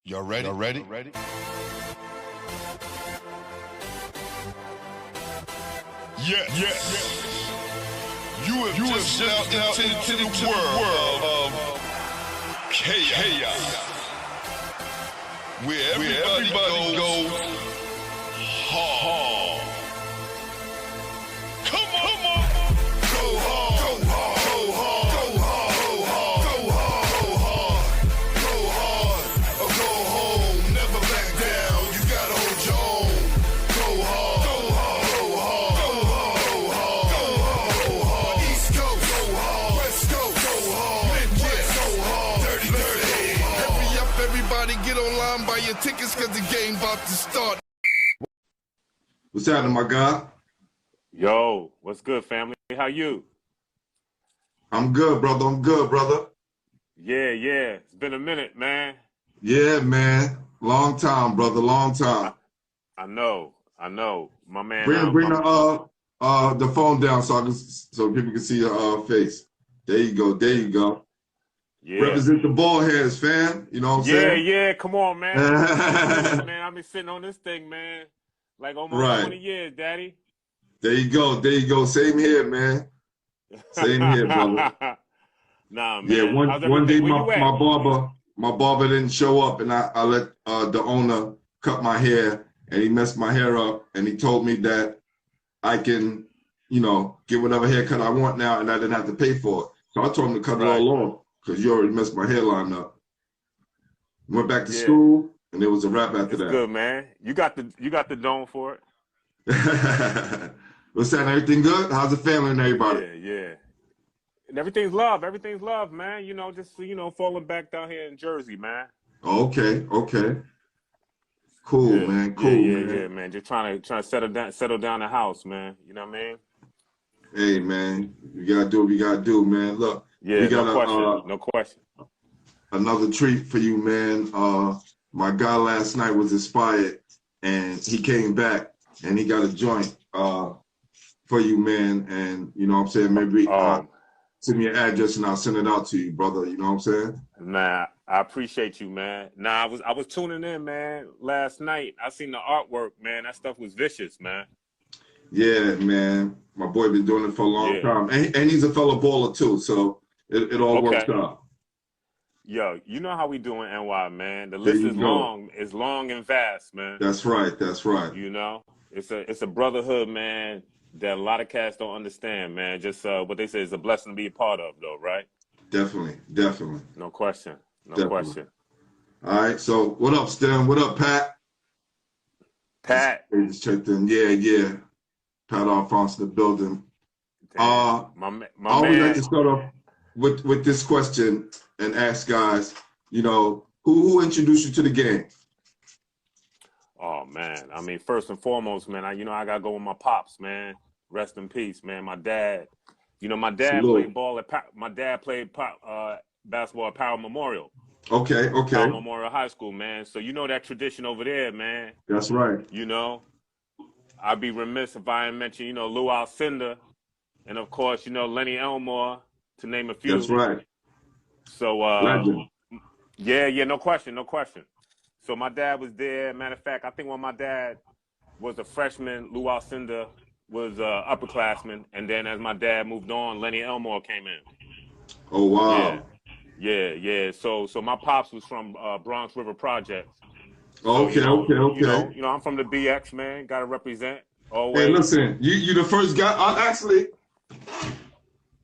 Y'all ready? Y'all ready? Yes. You have just stepped out into the world of chaos. Where everybody goes hard. Come on. Go hard. Go hard. Go hard. Go hard. Go hard. Go hard. Or go home. Never back down. You gotta hold your own. Go hard. Go hard. Go hard. Go hard. Go hard. Go hard. East Coast. Go hard. West Coast. Go hard. Midwest. Go hard. Dirty. Hurry up, everybody. Get online. Buy your tickets cause the game about to start. What's happening, my guy? Yo, what's good, family? How you? I'm good, brother. Yeah. It's been a minute, man. Yeah, man. Long time, brother. Long time. I know. My man. Bring the phone down so people can see your face. There you go. Yeah. Represent the ball heads, fam. You know what I'm saying? Yeah. Come on, man. Man, I've been sitting on this thing, man. Like almost 20 years, daddy. There you go. Same here, man. Same here, brother. Nah, man. Yeah, one day my barber didn't show up, and I let the owner cut my hair, and he messed my hair up, and he told me that I can, get whatever haircut I want now, and I didn't have to pay for it. So I told him to cut it all off because you already messed my hairline up. Went back to school, and it was a wrap after that. Good, man. You got the dome for it. What's that? Everything good? How's the family and everybody? Yeah. And everything's love, man. Just falling back down here in Jersey, man. Okay. Cool, man. Yeah, man. Just trying to settle down the house, man. You know what I mean? Hey, man, you gotta do what you gotta do, man. Look, we got no question. Another treat for you, man. My guy last night was inspired, and he came back, and he got a joint for you, man. And you know what I'm saying? Maybe send me your address, and I'll send it out to you, brother. You know what I'm saying? Nah, I appreciate you, man. Nah, I was tuning in, man, last night. I seen the artwork, man. That stuff was vicious, man. Yeah, man. My boy been doing it for a long time. And he's a fellow baller, too, so it all works out. Yo, you know how we doing NY, man. The list is long. It's long and vast, man. That's right. It's a brotherhood, man, that a lot of cats don't understand, man. Just what they say is a blessing to be a part of, though, right? Definitely. No question. All right, so what up, Stem? What up, Pat? They just checked in. Yeah. Pat Alphonse in the building. My I always like to start off with this question and ask guys, who introduced you to the game? Oh, man. I mean, first and foremost, man, I got to go with my pops, man. Rest in peace, man. My dad, my dad played ball basketball at Powell Memorial. Okay. Powell Memorial High School, man. So that tradition over there, man. That's right. I'd be remiss if I didn't mention, Lou Alcindor, and of course, Lenny Elmore, to name a few. That's right. So, legend. Yeah, no question. So my dad was there. Matter of fact, I think when my dad was a freshman, Lou Alcindor was upperclassman, and then as my dad moved on, Lenny Elmore came in. Oh wow. Yeah. So my pops was from Bronx River Projects. Okay. I'm from the BX, man. Got to represent. Always. Hey, listen, you the first guy. Actually,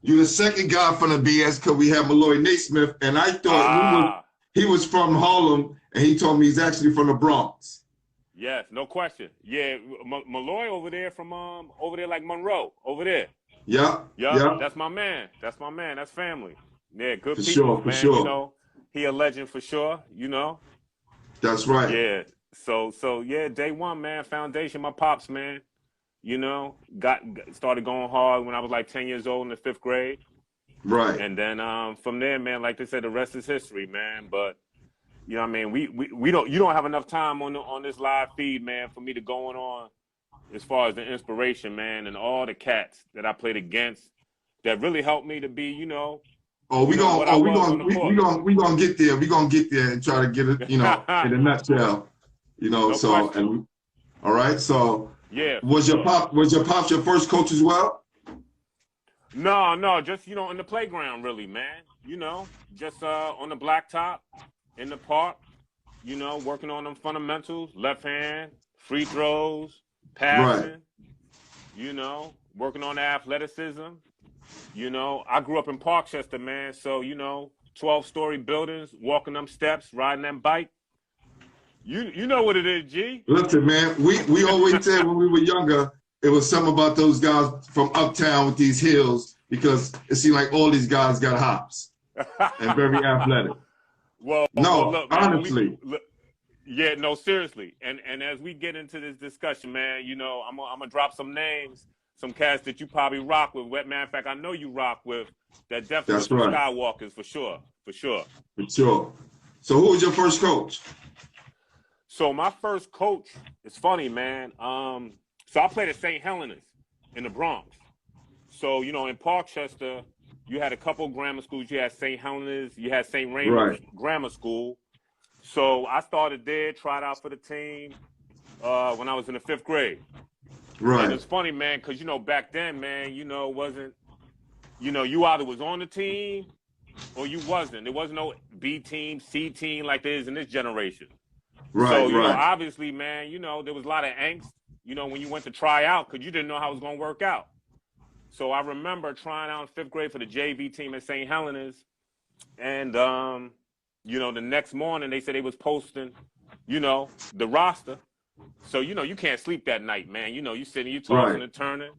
you the second guy from the BX because we have Malloy Naismith, and I thought he was from Harlem, and he told me he's actually from the Bronx. Yes, no question. Yeah, Malloy over there from like Monroe over there. Yeah. That's my man. That's family. Yeah, good for people, sure, man. Sure. He a legend for sure. That's right. Yeah. So day one, man. Foundation. My pops, man. Started going hard when I was like 10 years old in the 5th grade. Right. And then from there, man, like they said, the rest is history, man. But you know what I mean? We don't. You don't have enough time on this live feed, man, for me to go on as far as the inspiration, man, and all the cats that I played against that really helped me to be, Oh, we what I was on the court. we gonna get there. We gonna get there and try to get it, in a nutshell. No So question. and all right. So Yeah. was your pops your first coach as well? No, just in the playground, really, man. Just on the blacktop, in the park. Working on them fundamentals, left hand, free throws, Right. passing. Working on the athleticism. I grew up in Parkchester, man. So 12-story buildings, walking them steps, riding that bike. You know what it is, G. Listen, man, we always said when we were younger, it was something about those guys from uptown with these hills because it seemed like all these guys got hops and very athletic. Well, look, man, honestly. Yeah, no, seriously. And as we get into this discussion, man, I'm gonna drop some names, some cats that you probably rock with. Matter of fact, I know you rock with that definitely That's some right. Skywalkers for sure. For sure. So who was your first coach? So my first coach, it's funny, man. So I played at St. Helena's in the Bronx. So, in Parkchester, you had a couple grammar schools. You had St. Helena's, you had St. Raymond's Grammar School. So I started there, tried out for the team when I was in the 5th grade. Right. And it's funny, man, because, back then, man, it wasn't, you either was on the team or you wasn't. There was no B team, C team like there is in this generation. Right, so, obviously, man, there was a lot of angst, when you went to try out because you didn't know how it was going to work out. So I remember trying out in 5th grade for the JV team at St. Helena's. And, the next morning they said they was posting, the roster. So, you can't sleep that night, man. You sitting, you tossing and turning,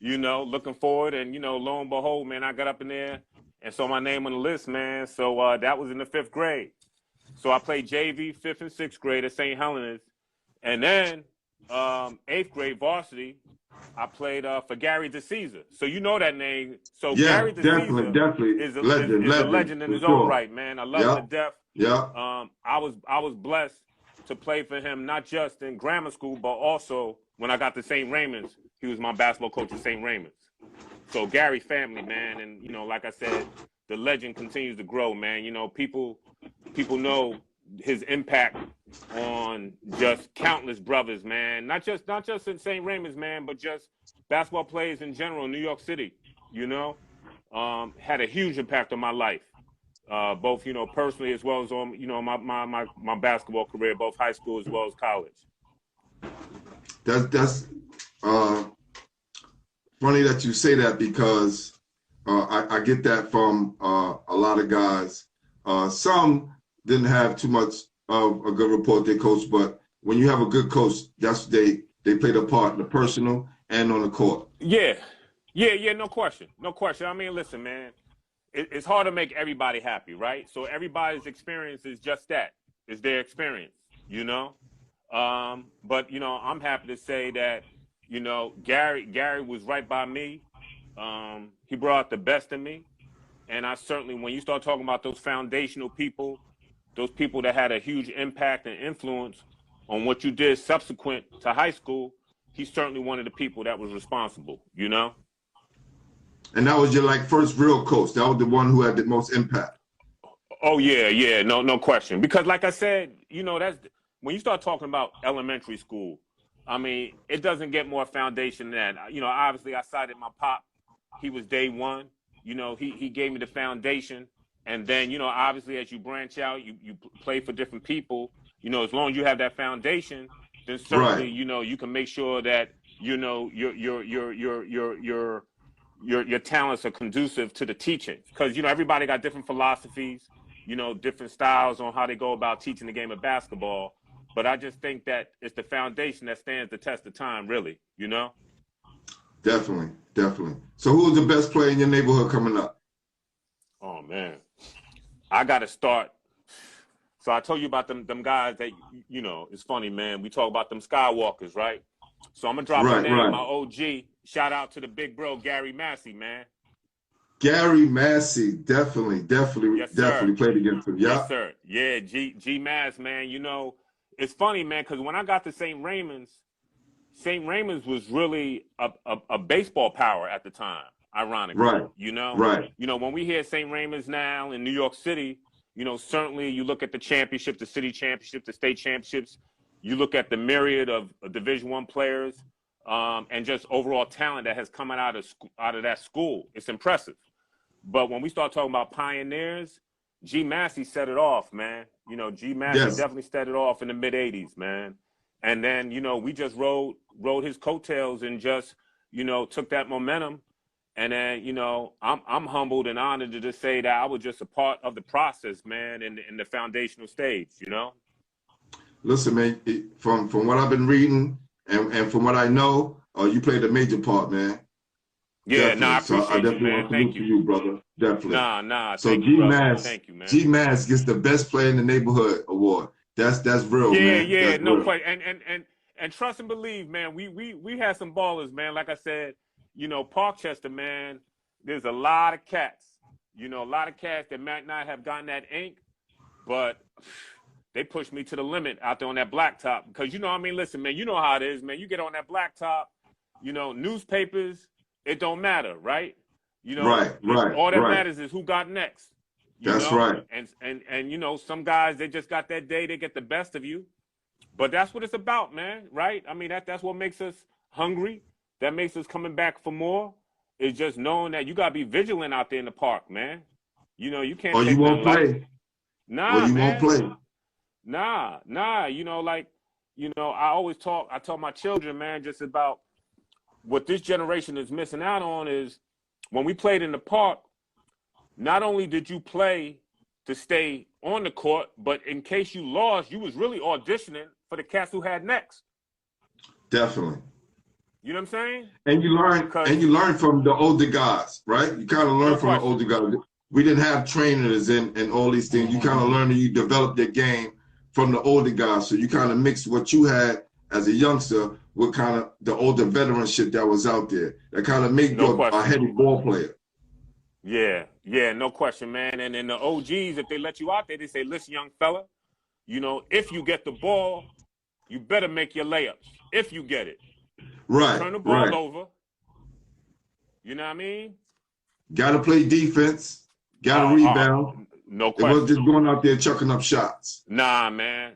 looking forward. And, lo and behold, man, I got up in there and saw my name on the list, man. So that was in the 5th grade. So I played JV 5th and 6th grade at St. Helena's. And then 8th grade varsity, I played for Gary DeCesar. So you know that name. So Gary DeCesar definitely is a legend in his own right, man. I love him to death. Yeah. I was blessed to play for him, not just in grammar school, but also when I got to St. Raymond's, he was my basketball coach at St. Raymond's. So Gary family, man, and like I said, the legend continues to grow, man. People know his impact on just countless brothers, man. Not just in St. Raymond's, man, but just basketball players in general in New York City. Had a huge impact on my life, both personally as well as on my basketball career, both high school as well as college. That's funny that you say that because I get that from a lot of guys. Some didn't have too much of a good rapport with their coach, but when you have a good coach, that's they play the part in the personal and on the court. Yeah, no question. I mean, listen, man, it's hard to make everybody happy, right? So everybody's experience is just that. It's their experience, But, I'm happy to say that, Gary was right by me. He brought out the best in me. And I certainly, when you start talking about those foundational people, those people that had a huge impact and influence on what you did subsequent to high school, he's certainly one of the people that was responsible, And that was your first real coach. That was the one who had the most impact. Oh yeah, no question. Because like I said, that's when you start talking about elementary school. I mean, it doesn't get more foundation than that. Obviously, I cited my pop. He was day one. He gave me the foundation. And then, obviously, as you branch out, you play for different people. As long as you have that foundation, then certainly, you can make sure that your talents are conducive to the teaching. Because everybody got different philosophies, different styles on how they go about teaching the game of basketball. But I just think that it's the foundation that stands the test of time, really. Definitely. So who was the best player in your neighborhood coming up? Oh man, I got to start. So I told you about them guys that, it's funny, man. We talk about them Skywalkers, right? So I'm going to drop a name, my OG. Shout out to the big bro, Gary Massey, man. Gary Massey, definitely played against him. Yeah. Yes, sir. Yeah, G Mass, man. It's funny, man, because when I got to St. Raymond's was really a baseball power at the time. ironically. Right. You know? Right. You know, when we hear St. Raymond's now in New York City, you know, certainly you look at the championship, the city championship, the state championships, you look at the myriad of Division I players and just overall talent that has come out of that school. It's impressive. But when we start talking about pioneers, G. Massey set it off, man. You know, G. Massey definitely set it off in the mid-'80s, man. And then, you know, we just rode his coattails and just, you know, took that momentum. And then, you know, I'm humbled and honored to just say that I was just a part of the process, man, in the foundational stage, you know? Listen, man, from what I've been reading and from what I know, you played a major part, man. Yeah, definitely. I appreciate so I you, man. Thank you. you, brother. Definitely. Nah. So Thank you, brother. Thank you, man. G-Mass gets the best player in the neighborhood award. That's real, man. Yeah, That's no real. question. And trust and believe, man. We had some ballers, man. Like I said, you know, Parkchester, man. There's a lot of cats. You know, a lot of cats that might not have gotten that ink, but they pushed me to the limit out there on that blacktop. Because, you know, I mean, listen, man, you know how it is, man. You get on that blacktop, you know, newspapers, it don't matter, right? You know, all that matters is who got next. That's right. And you know, some guys, they just got that day, they get the best of you. But that's what it's about, man, right? I mean, that's what makes us hungry. That makes us coming back for more. Is just knowing that you got to be vigilant out there in the park, man. You know, you can't Or take you won't play. Nah, or you man. won't play. Nah. You know, like, you know, I tell my children, man, just about what this generation is missing out on is when we played in the park, not only did you play to stay on the court, but in case you lost, you was really auditioning for the cats who had next. Definitely. You know what I'm saying? And you learn from the older guys, right? You kind of learn from the older guys. We didn't have trainers and all these things. You kind of learn and you develop your game from the older guys. So you kind of mix what you had as a youngster with kind of the older veteran shit that was out there. That kind of made you a heavy ball player. Yeah, no question, man. And then the OGs, if they let you out there, they say, listen, young fella, you know, if you get the ball, you better make your layups. If you get it. Right. Turn the ball over. You know what I mean? Got to play defense. Got to rebound. No question. It wasn't just going out there chucking up shots. Nah, man.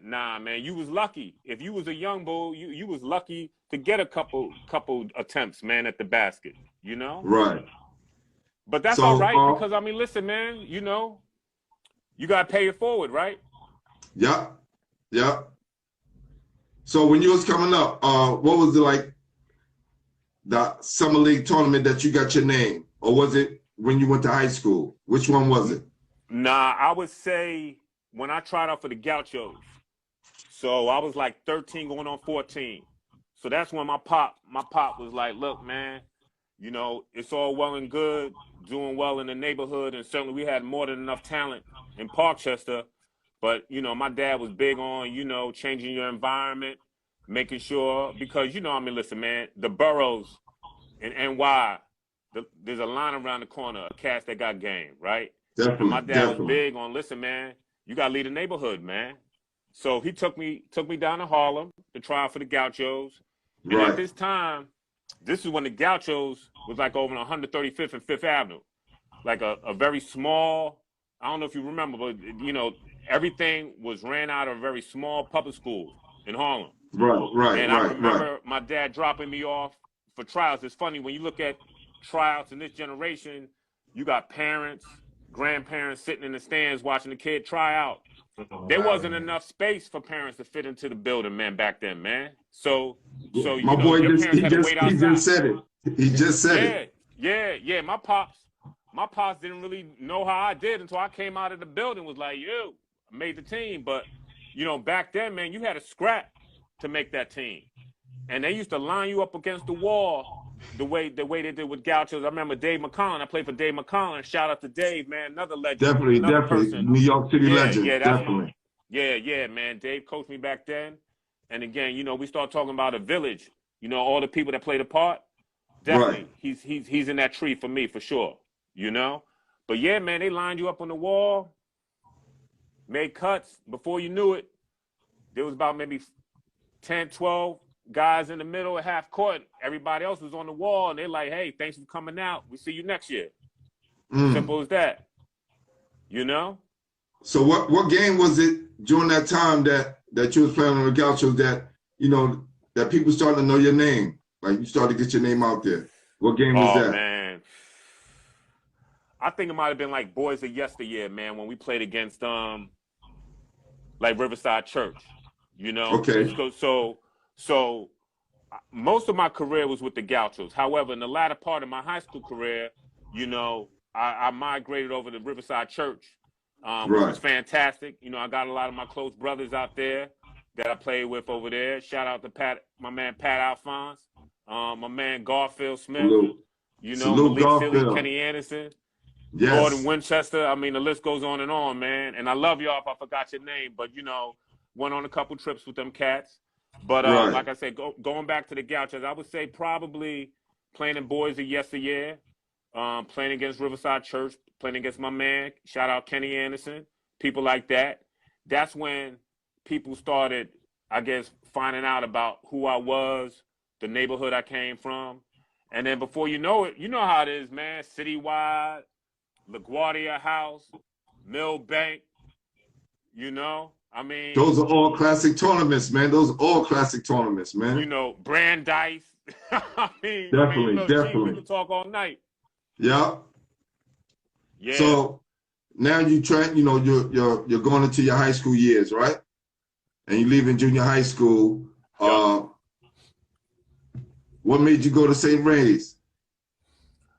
You was lucky. If you was a young bull, you was lucky to get a couple attempts, man, at the basket. You know? Right. But that's all right because, I mean, listen, man, you know, you got to pay it forward, right? Yeah. So when you was coming up, what was it like the summer league tournament that you got your name? Or was it when you went to high school? Which one was it? Nah, I would say when I tried out for the Gauchos. So I was like 13 going on 14. So that's when my pop was like, look, man, you know, it's all well and good, doing well in the neighborhood, and certainly we had more than enough talent in Parkchester. But, you know, my dad was big on, you know, changing your environment, making sure, because, you know, I mean, listen, man, the boroughs in NY, there's a line around the corner, of cats that got game, right? Definitely. And my dad was big on, listen, man, you got to lead the neighborhood, man. So he took me down to Harlem to try out for the Gauchos. And at this time, this is when the Gauchos was like over on 135th and 5th Avenue. Like a very small, I don't know if you remember, but, you know, everything was ran out of a very small public school in Harlem. And I remember my dad dropping me off for tryouts. It's funny, when you look at tryouts in this generation, you got parents, grandparents sitting in the stands watching the kid try out. There wasn't enough space for parents to fit into the building, man, back then, man. So you my know, boy your just, parents had to wait outside. He just said it. He just said it. Yeah. My pops didn't really know how I did until I came out of the building. Was like, yo, I made the team. But, you know, back then, man, you had to scrap to make that team. And they used to line you up against the wall the way they did with Gauchos. I remember Dave McCollin. I played for Dave McCollin. Shout out to Dave, man, another legend. Definitely. Person. New York City legend. Yeah, definitely. Yeah, man. Dave coached me back then. And again, you know, we start talking about a village. You know, all the people that played a part. Definitely, he's in that tree for me, for sure. You know? But yeah, man, they lined you up on the wall, made cuts. Before you knew it, there was about maybe 10, 12 guys in the middle at half court. Everybody else was on the wall, and they're like, "Hey, thanks for coming out. We see you next year." Simple as that. You know. So what game was it during that time that you was playing on the Gauchos that that people started to know your name, like you started to get your name out there? What game was that? Oh man, I think it might have been like Boys of Yesteryear, man, when we played against like Riverside Church. Okay. So most of my career was with the Gauchos. However, in the latter part of my high school career, I migrated over to Riverside Church, which was fantastic. I got a lot of my close brothers out there that I played with over there. Shout out to my man Pat Alphonse, my man Garfield Smith, Salute Malik Garfield. Philly, Kenny Anderson, Yes. Gordon Winchester. I mean, the list goes on, man. And I love y'all if I forgot your name, but went on a couple trips with them cats. But like I said, going back to the Gauchos, I would say probably playing in Boys of Yesteryear, playing against Riverside Church, playing against my man, shout out Kenny Anderson, people like that. That's when people started, I guess, finding out about who I was, the neighborhood I came from. And then before you know it, you know how it is, man. Citywide, LaGuardia House, Mill Bank, I mean. Those are all classic tournaments, man. Those are all classic tournaments, man. Brandeis. I mean, definitely. We can talk all night. Yeah. Yeah. So now you try, you're going into your high school years, right? And you leave in junior high school. What made you go to St. Ray's?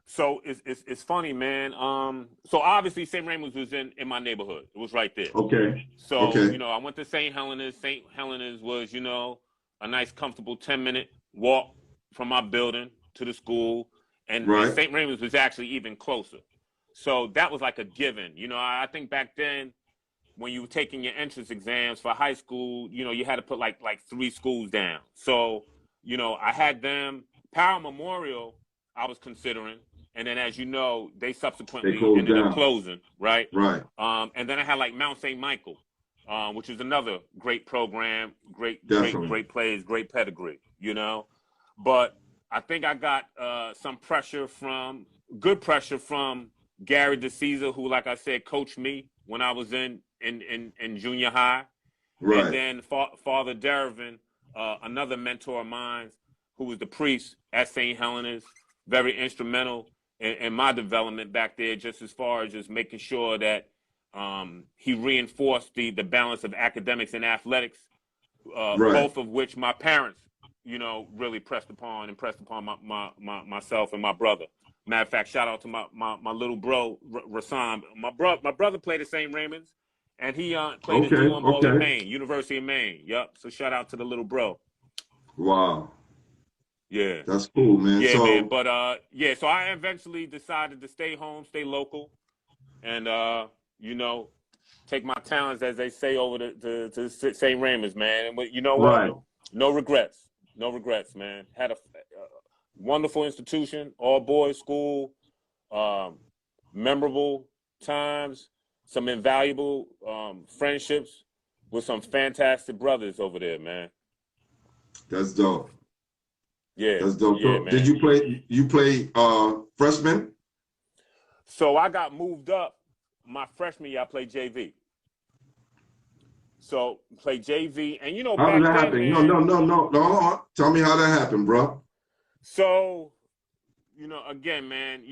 So it's funny, man. So obviously St. Raymond's was in my neighborhood. It was right there. Okay. So, okay. I went to St. Helena's. St. Helena's was, a nice, comfortable 10-minute walk from my building to the school. And St. Raymond's was actually even closer. So that was like a given. I think back then when you were taking your entrance exams for high school, you had to put like 3 schools down. So, I had them. Powell Memorial I was considering. And then, as you know, they subsequently ended up closing, right? Right. And then I had like Mount St. Michael, which is another great program, great plays, great pedigree, But I think I got some good pressure from Gary DeCesar, who, like I said, coached me when I was in junior high. Right. And then Father Dervin, another mentor of mine, who was the priest at St. Helena's, very instrumental in my development back there, just as far as just making sure that he reinforced the balance of academics and athletics, both of which my parents, really impressed upon myself and my brother. Matter of fact, shout out to my little bro, Rasan. My brother played at St. Raymond's, and he played at in Maine, University of Maine. Yep. So shout out to the little bro. Wow. Yeah. That's cool, man. Yeah, man. But so I eventually decided to stay home, stay local, and take my talents, as they say, over to St. Raymond's, man. And you know what? Right. No regrets. No regrets, man. Had a wonderful institution, all boys school, memorable times, some invaluable friendships with some fantastic brothers over there, man. That's dope. Yeah. That's dope. Yeah, man. Did you play freshman? So I got moved up my freshman year. I played JV. So play JV, and how back did that then, happen? man, No. Tell me how that happened, bro. So, again, man,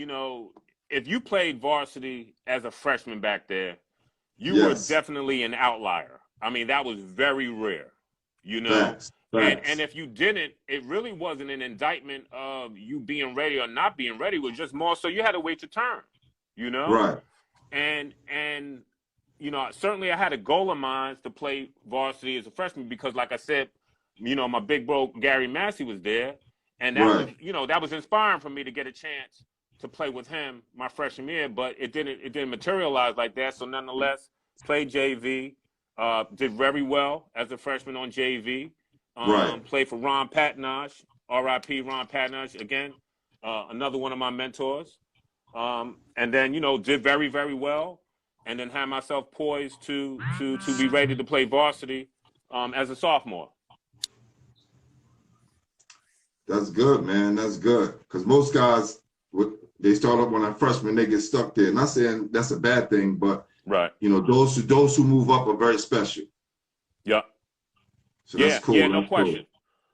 if you played varsity as a freshman back there, you were definitely an outlier. I mean, that was very rare, Facts. And if you didn't, it really wasn't an indictment of you being ready or not being ready. It was just more so you had to wait your turn, Right. And certainly I had a goal of mine to play varsity as a freshman because, like I said, my big bro Gary Massey was there, and that was, that was inspiring for me to get a chance to play with him my freshman year. But it didn't materialize like that. So nonetheless, played JV, did very well as a freshman on JV. Played for Ron Patnash, R.I.P. Ron Patnash, again, another one of my mentors. And then, did very, very well. And then had myself poised to be ready to play varsity as a sophomore. That's good, man. That's good. Because most guys, they start up when they're freshmen, they get stuck there. Not saying that's a bad thing, but right. you know, those who move up are very special. Yeah. So that's cool. Yeah, no That's question. cool.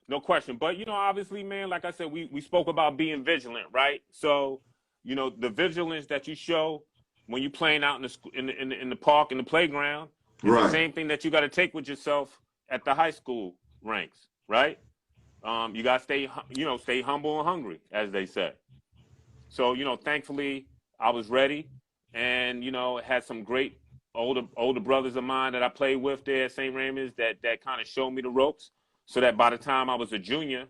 No question. But, you know, obviously, man, like I said, we spoke about being vigilant, right? So, you know, the vigilance that you show when you're playing out in the park, in the playground, is the same thing that you got to take with yourself at the high school ranks, right? You got to stay humble and hungry, as they say. So, you know, thankfully, I was ready and, you know, had some great older brothers of mine that I played with there at St. Raymond's that kind of showed me the ropes, so that by the time I was a junior,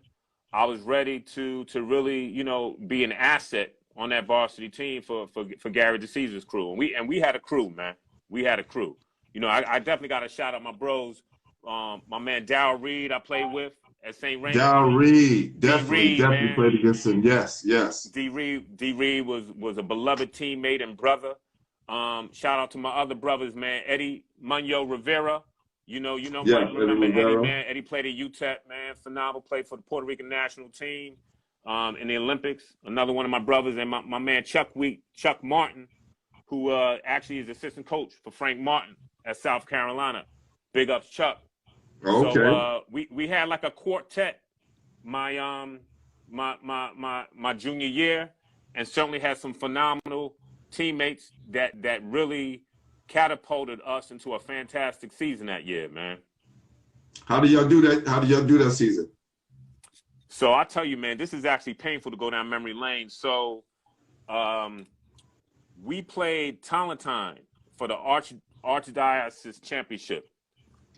I was ready to really, you know, be an asset on that varsity team for Gary DeCesar's crew. And we had a crew, man. We had a crew. You know, I definitely got to shout out my bros. My man Darryl Reed I played with at St. Raymond's. Darryl Reed, definitely man. played against him. Yes. D Reed was a beloved teammate and brother. Shout out to my other brothers, man. Eddie Munyo Rivera. You know, might remember Eddie, man. Eddie played at UTEP, man. Phenomenal, played for the Puerto Rican national team in the Olympics. Another one of my brothers, and my man Chuck Martin, who actually is assistant coach for Frank Martin at South Carolina. Big ups, Chuck. Okay. So we had like a quartet my junior year, and certainly had some phenomenal teammates that really catapulted us into a fantastic season that year, man. How did y'all do that? How did y'all do that season? So I tell you, man, this is actually painful to go down memory lane. So we played Talentine for the Archdiocese Championship.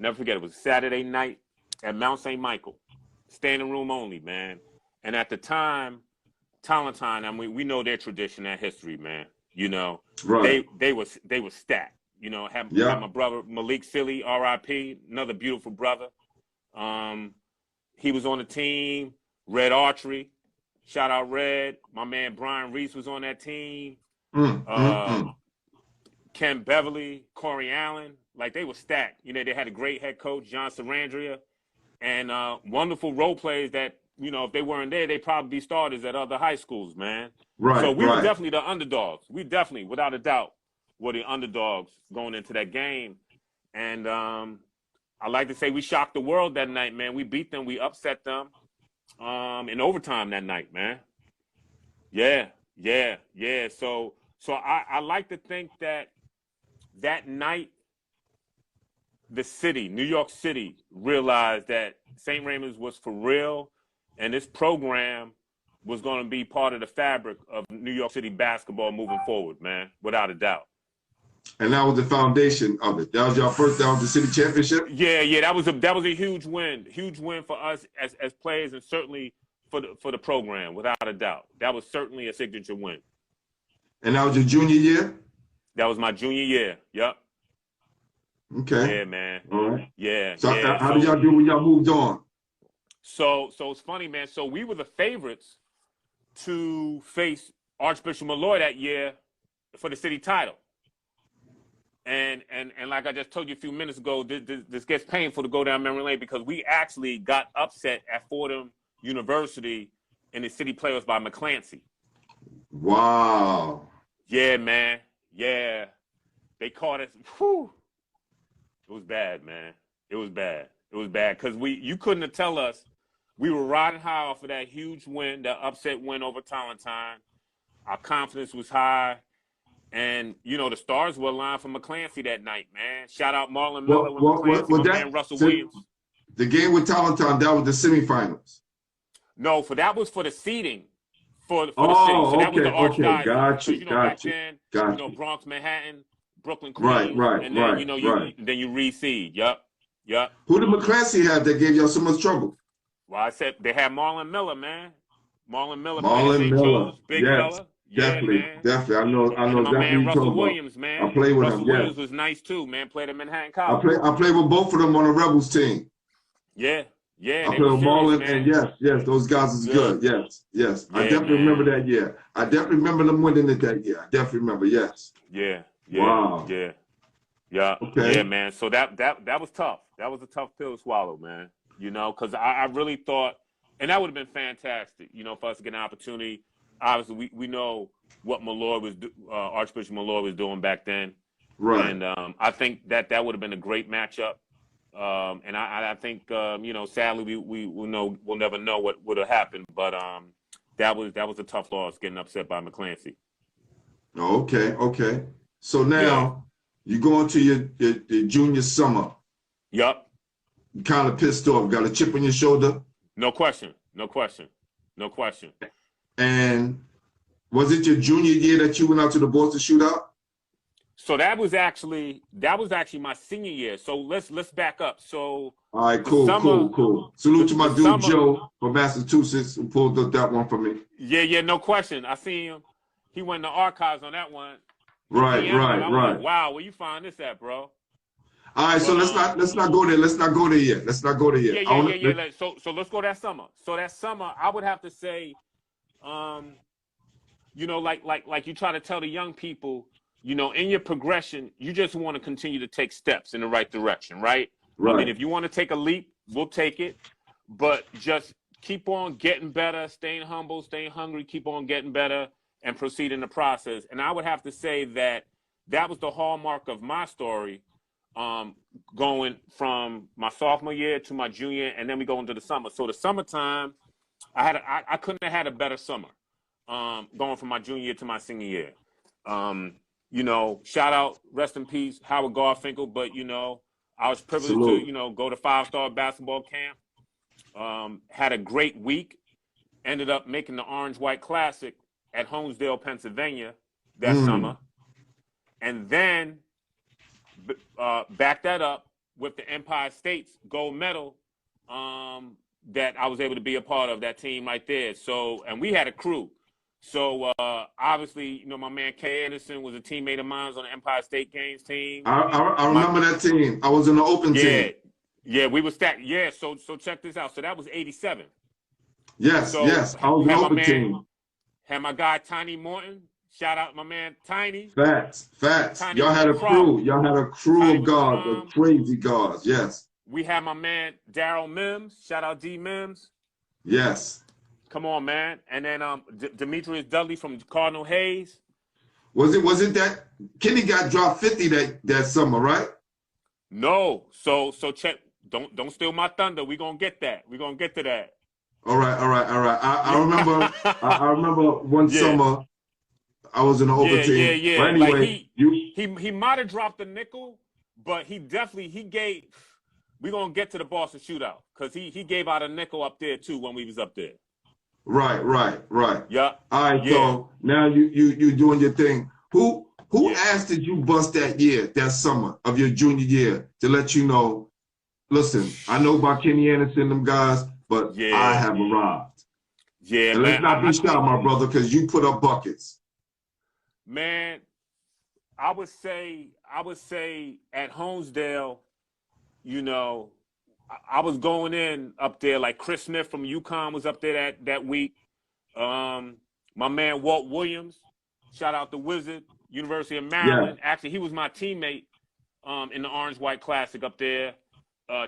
Never forget, it was Saturday night at Mount St. Michael. Standing room only, man. And at the time, Talentine, I mean, we know their tradition, their history, man. You know, they were stacked. You know, had my brother Malik Silly, R.I.P., another beautiful brother. He was on the team. Red Archery, shout out Red. My man Brian Reese was on that team. Ken Beverly, Corey Allen, like they were stacked. You know, they had a great head coach, John Sarandria, and wonderful role players that, you know, if they weren't there, they'd probably be starters at other high schools, man. So we were definitely the underdogs. We definitely, without a doubt, were the underdogs going into that game. And I like to say we shocked the world that night, man. We beat them. We upset them in overtime that night, man. Yeah. So I like to think that night, the city, New York City, realized that St. Raymond's was for real, and this program was going to be part of the fabric of New York City basketball moving forward, man, without a doubt. And that was the foundation of it. That was your first, that was the city championship? Yeah, that was a huge win for us as players, and certainly for the program, without a doubt. That was certainly a signature win. And that was your junior year? That was my junior year. Yep. Okay. Yeah, man. All right. Yeah. So how did y'all do when y'all moved on? So it's funny, man. So we were the favorites to face Archbishop Malloy that year for the city title. And like I just told you a few minutes ago, this gets painful to go down memory lane because we actually got upset at Fordham University in the city playoffs by McClancy. Wow. Yeah, man. Yeah. They caught us. Whew. It was bad, man. It was bad because you couldn't have tell us. We were riding high off of that huge win, that upset win over Talentine. Our confidence was high. And, you know, the stars were aligned for McClancy that night, man. Shout out Marlon Miller with McClancy, my man Russell Williams. The game with Talentine, that was the semifinals. No, that was for the seeding for the city. So that was the Archdiocese. Got you. So, you know, back then, you know, Bronx, Manhattan, Brooklyn, Queens, and then you reseed. Yep. Who did McClancy have that gave y'all so much trouble? Well, I said they had Marlon Miller, man. Marlon Miller, big fella. Definitely. I know. And my man Russell Williams, man. I played with him. Russell Williams was nice too, man. Played at Manhattan College. I played with both of them on the Rebels team. Yeah. I played with Marlon, and yes, those guys is good. Yes. Yeah, I definitely remember that year. I definitely remember them winning it that year. I definitely remember. Yes. Yeah. Wow. Yeah. Okay. Yeah, man. So that was tough. That was a tough pill to swallow, man. You know, because I really thought And that would have been fantastic, for us to get an opportunity. Obviously, we know what Archbishop Malloy was doing back then. Right. And I think that would have been a great matchup. And I think, sadly, we'll never know what would have happened. But that was a tough loss, getting upset by McClancy. Okay. So now you go into your junior summer. Yup. You kind of pissed off. Got a chip on your shoulder. No question. And was it your junior year that you went out to the Boston Shootout? So that was actually my senior year. So let's back up. So all right, cool. Salute to my dude Joe from Massachusetts who pulled up that one for me. Yeah, no question. I seen him. He went in the archives on that one. Right. Like, wow, where you find this at, bro? All right, so let's not go there. Let's not go there yet. Yeah. So let's go that summer. So that summer, I would have to say, like you try to tell the young people, in your progression, you just want to continue to take steps in the right direction, right? I mean, if you want to take a leap, we'll take it, but just keep on getting better, staying humble, staying hungry, keep on getting better, and proceed in the process. And I would have to say that was the hallmark of my story, going from my sophomore year to my junior, and then we go into the summer. So the summertime, I couldn't have had a better summer, going from my junior year to my senior year. Shout out, rest in peace, Howard Garfinkel. But I was privileged to go to 5-star basketball camp. Had a great week. Ended up making the Orange-White Classic at Holmesdale, Pennsylvania that summer, and then back that up with the Empire State's gold medal that I was able to be a part of, that team right there. So, and we had a crew. So, obviously, my man Kay Anderson was a teammate of mine on the Empire State Games team. I remember that team. I was in the open team. Yeah, we were stacked. Yeah, so check this out. So that was 87. Yes, I was in the open team. Had my guy Tiny Morton. Shout out my man Tiny. Facts. Tiny Y'all had a crew. Y'all had a crew Tiny of guards, of crazy guards. Yes. We had my man Daryl Mims. Shout out D Mims. Yes. Come on, man. And then Demetrius Dudley from Cardinal Hayes. Was it that Kenny got dropped 50 that summer, right? No. So check. Don't steal my thunder. We're gonna get that. We're gonna get to that. All right. I remember. I remember one summer I was in the open team. Yeah. But anyway, like he might have dropped the nickel, but he gave. We're gonna get to the Boston Shootout because he gave out a nickel up there too when we was up there. Right. Yeah. All right. Yeah. So now you doing your thing. Who asked did you bust that summer of your junior year to let you know? Listen, I know about Kenny Anderson, them guys. But I have arrived. Yeah, and let's not be shy, my brother, because you put up buckets. Man, I would say at Holmesdale, I was going in up there like Chris Smith from UConn was up there that week. My man Walt Williams, shout out the Wizard, University of Maryland. Yeah. Actually, he was my teammate in the Orange-White Classic up there.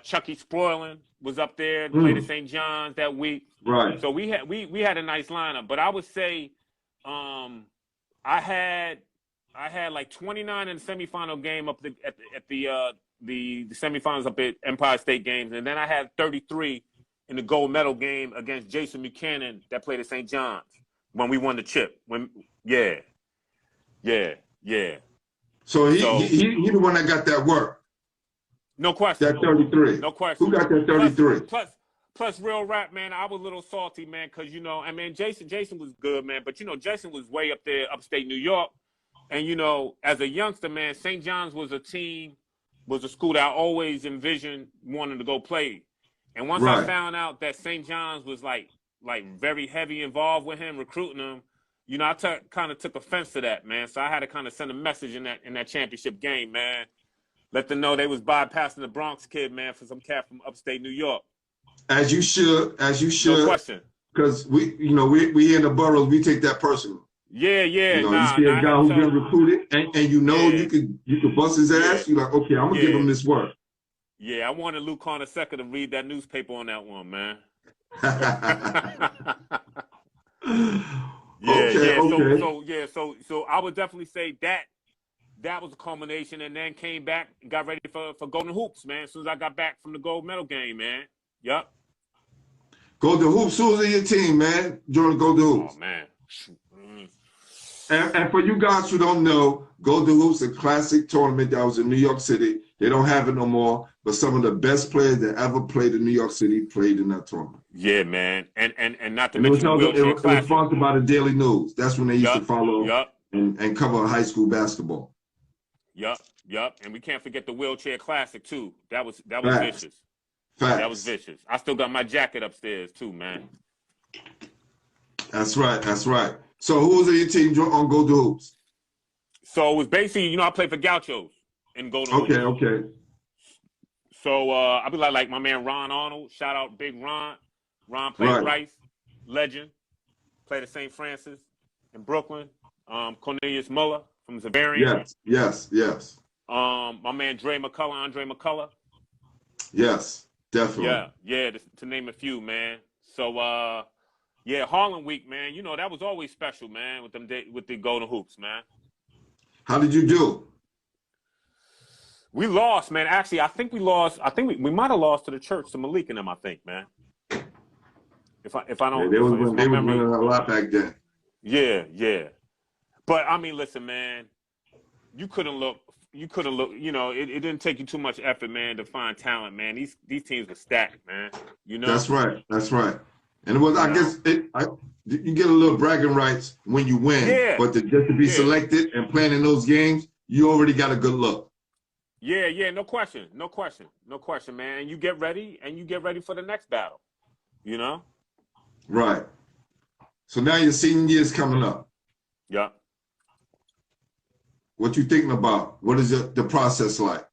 Chucky Sproilin was up there, played at St. John's that week. Right. So we had a nice lineup. But I would say I had like 29 in the semifinal game up at the semifinals up at Empire State Games, and then I had 33 in the gold medal game against Jason Buchanan that played at St. John's when we won the chip. Yeah. So he the one that got that work. No question. That 33. No question. Who got that 33? Plus, real rap, man, I was a little salty, man, because, Jason was good, man. But, Jason was way up there, upstate New York. And, as a youngster, man, St. John's was a school that I always envisioned wanting to go play. And once I found out that St. John's was, like very heavy involved with him, recruiting him, I kind of took offense to that, man. So I had to kind of send a message in that championship game, man. Let them know they was bypassing the Bronx kid, man, for some cat from upstate New York. As you should. No question. Because we here in the boroughs, we take that personal. Yeah. You see a guy who's been recruited, and you could bust his ass. You're like, okay, I'm gonna give him this work. Yeah, I wanted Luke Carter II to read that newspaper on that one, man. So I would definitely say that was a culmination, and then came back and got ready for Golden Hoops, man. As soon as I got back from the gold medal game, man. Yep. Golden Hoops, who's in your team, man, during Golden Hoops? Oh, man. And for you guys who don't know, Golden Hoops is a classic tournament that was in New York City. They don't have it no more, but some of the best players that ever played in New York City played in that tournament. Yeah, man. And not to mention the wheelchair classic. It was sponsored by the Daily News. That's when they used to follow and cover high school basketball. Yep. And we can't forget the wheelchair classic too. That was vicious. Facts. That was vicious. I still got my jacket upstairs too, man. That's right. So who was in your team on Golden Hoops? So it was basically, I played for Gauchos in Golden Hoops. Okay. So I'll be like my man Ron Arnold. Shout out Big Ron. Ron played Rice, legend. Played at St. Francis in Brooklyn. Cornelius Muller from Zavarian. Yes. My man Andre McCullough. Yes, definitely. Yeah, to name a few, man. So Harlem Week, man. That was always special, man, with the Golden Hoops, man. How did you do? We lost, man. Actually, I think we lost. I think we might have lost to the church, to Malik and them, I think, man. If I don't, they was winning a lot back then. Yeah. But I mean, listen, man. You couldn't look. It didn't take you too much effort, man, to find talent, man. These teams were stacked, man. That's right. And it was, I guess, you get a little bragging rights when you win, but just to be selected and playing in those games, you already got a good look. Yeah, no question, man. And you get ready, for the next battle, Right. So now your senior year is coming up. Yeah. What you thinking about? What is the process like?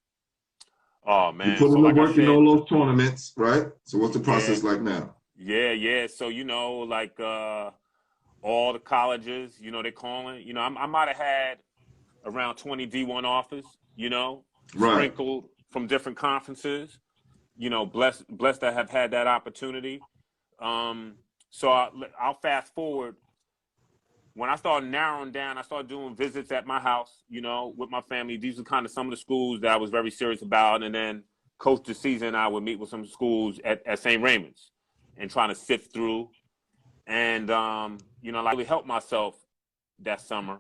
Oh, man. You put in the work in all those tournaments, right? So what's the process like now? Yeah. So, all the colleges, they're calling. I might have had around 20 D1 offers, sprinkled from different conferences, blessed to have had that opportunity. So I'll fast forward. When I started narrowing down, I started doing visits at my house, with my family. These are kind of some of the schools that I was very serious about. And then coach the season, I would meet with some schools at St. Raymond's and trying to sift through. And, I really helped myself that summer,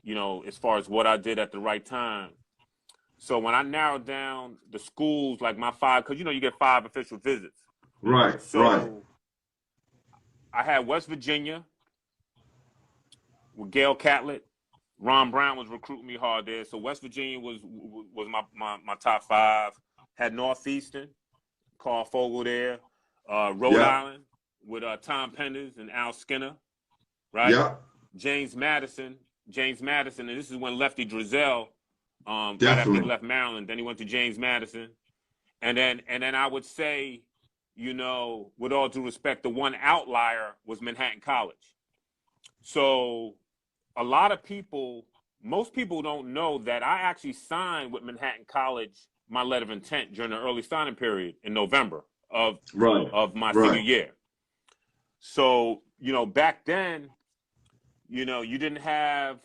as far as what I did at the right time. So when I narrowed down the schools, like my 5, because, you get 5 official visits. Right. I had West Virginia with Gail Catlett. Ron Brown was recruiting me hard there. So West Virginia was my top 5. Had Northeastern, Carl Fogel there. Rhode Island with Tom Penders and Al Skinner, right? Yeah. James Madison, and this is when Lefty Drizel, right Definitely. after he left Maryland, then he went to James Madison. And then I would say, with all due respect, the one outlier was Manhattan College. So a lot of people, most people don't know that I actually signed with Manhattan College my letter of intent during the early signing period in November of my senior year. So, back then, you didn't have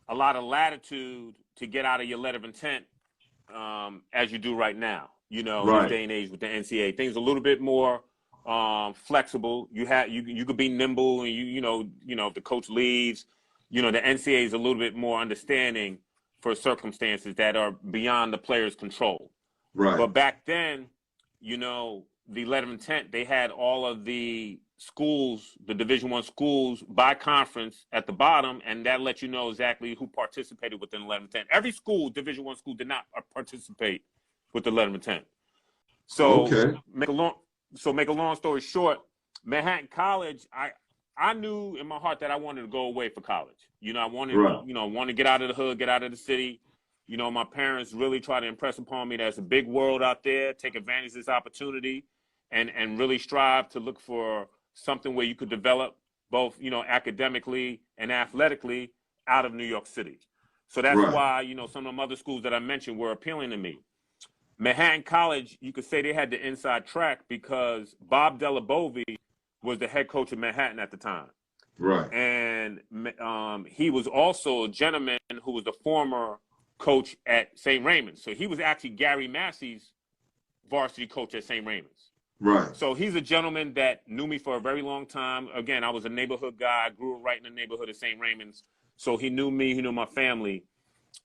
a lot of latitude to get out of your letter of intent as you do right now. In this day and age with the NCAA, things a little bit more flexible. You could be nimble, and if the coach leaves, the NCAA is a little bit more understanding for circumstances that are beyond the player's control. Right. But back then, the letter of intent, they had all of the schools, the Division I schools by conference at the bottom, and that let you know exactly who participated within the letter of intent. Every school, Division I school, did not participate with the letter of intent. So make a long story short, Manhattan College, I knew in my heart that I wanted to go away for college. I wanted to get out of the hood, get out of the city. My parents really tried to impress upon me that there's a big world out there, take advantage of this opportunity, and really strive to look for something where you could develop both, academically and athletically out of New York City. So that's why, some of them other schools that I mentioned were appealing to me. Manhattan College, you could say they had the inside track because Bob Delabovie was the head coach of Manhattan at the time. Right. And he was also a gentleman who was the former coach at St. Raymond's. So he was actually Gary Massey's varsity coach at St. Raymond's. Right. So he's a gentleman that knew me for a very long time. Again, I was a neighborhood guy. I grew up right in the neighborhood of St. Raymond's. So he knew me. He knew my family.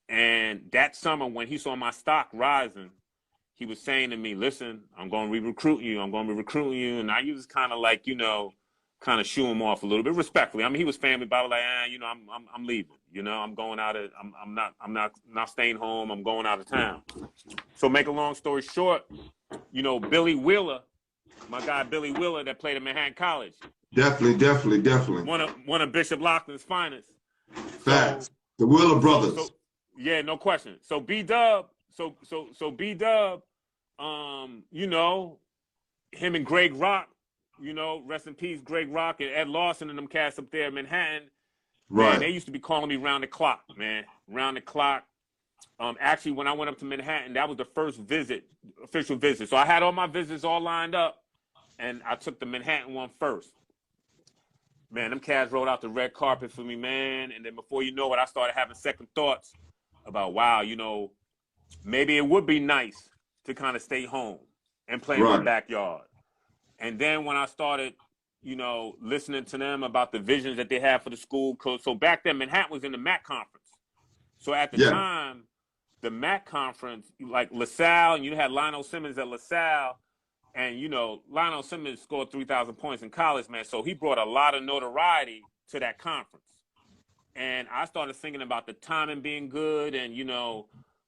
And that summer when he saw my stock rising, he was saying to me, listen, I'm going to re-recruit you. I'm going to be recruiting you. And I was kind of like, kind of shoo him off a little bit respectfully. I mean, he was family, but I was like, I'm leaving. I'm going out of, I'm not staying home. I'm going out of town. So make a long story short, Billy Wheeler, my guy Billy Wheeler that played at Manhattan College. Definitely. One of Bishop Loughlin's finest. Facts. So, the Wheeler brothers. Yeah, no question. So B-Dub, B-Dub, him and Greg Rock, rest in peace, Greg Rock and Ed Lawson and them cats up there in Manhattan. Right. Man, they used to be calling me round the clock, man. Round the clock. Actually, when I went up to Manhattan, that was the first official visit. So I had all my visits all lined up, and I took the Manhattan one first. Man, them cats rolled out the red carpet for me, man. And then before you know it, I started having second thoughts about, wow, maybe it would be nice to kind of stay home and play in my backyard. And then when I started, listening to them about the visions that they had for the school, so back then Manhattan was in the MAC conference. So at the time, the MAC conference, like LaSalle, and you had Lionel Simmons at LaSalle, and Lionel Simmons scored 3,000 points in college, man. So he brought a lot of notoriety to that conference. And I started thinking about the timing being good, and